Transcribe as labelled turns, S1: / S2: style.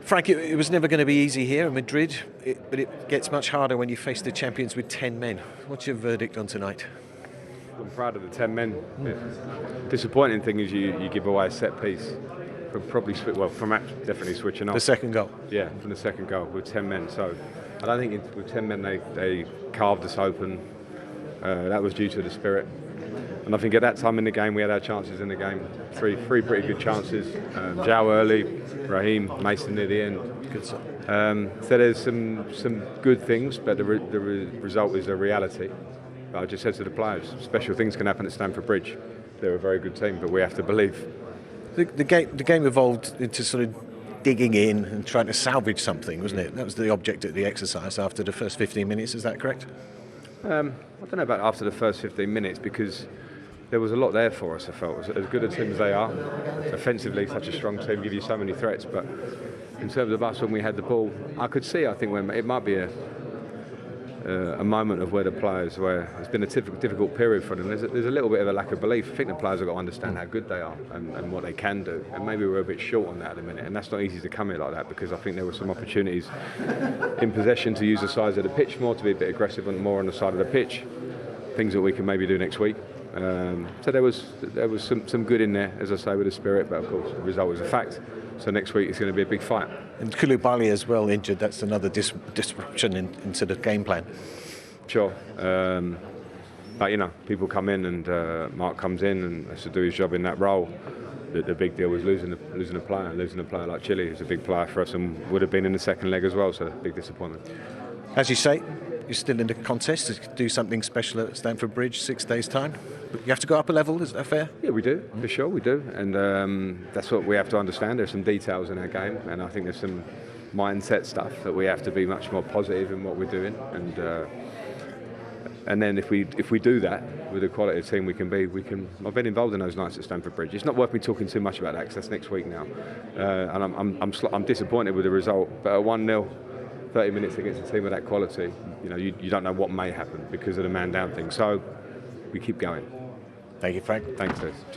S1: Frank, it was never going to be easy here in Madrid, but it gets much harder when you face the champions with 10 men. What's your verdict on tonight?
S2: I'm proud of the 10 men. Disappointing thing is you give away a set piece from definitely switching off.
S1: The second goal?
S2: Yeah, from the second goal with 10 men. So I don't think with 10 men they carved us open. That was due to the spirit. And I think at that time in the game we had our chances in the game. Three pretty good chances. João early, Raheem, Mason near the end.
S1: Good stuff.
S2: So there's some good things, but the result is a reality. I just said to the players, special things can happen at Stamford Bridge. They're a very good team, but we have to believe.
S1: The game evolved into sort of digging in and trying to salvage something, wasn't it? That was the object of the exercise after the first 15 minutes, is that correct?
S2: I don't know about after the first 15 minutes because there was a lot there for us, I felt. As good a team as they are, offensively such a strong team, give you so many threats, but in terms of us when we had the ball, I could see, I think, when it might be a moment of where the players, where it's been a difficult period for them. There's a little bit of a lack of belief. I think the players have got to understand how good they are and what they can do. And maybe we're a bit short on that at the minute. And that's not easy to come here like that because I think there were some opportunities in possession to use the size of the pitch more, to be a bit aggressive and more on the side of the pitch. Things that we can maybe do next week. So there was some good in there, as I say, with the spirit. But of course, the result was a fact. So next week it's going to be a big fight. And
S1: Koulibaly as well injured. That's another disruption into the game plan.
S2: Sure, but you know, people come in and Mark comes in and has to do his job in that role. The big deal was losing a player like Chile, who's a big player for us and would have been in the second leg as well. So big disappointment.
S1: As you say, you're still in the contest to do something special at Stamford Bridge 6 days' time. But you have to go up a level, is that fair?
S2: Yeah, we do, for sure, we do. And that's what we have to understand. There's some details in our game, and I think there's some mindset stuff that we have to be much more positive in what we're doing. And then if we do that with the quality of team we can be, I've been involved in those nights at Stamford Bridge. It's not worth me talking too much about that because that's next week now. And I'm disappointed with the result, but at 1-0, 30 minutes against a team of that quality, you know, you don't know what may happen because of the man down thing. So we keep going.
S1: Thank you, Frank.
S2: Thanks, Liz.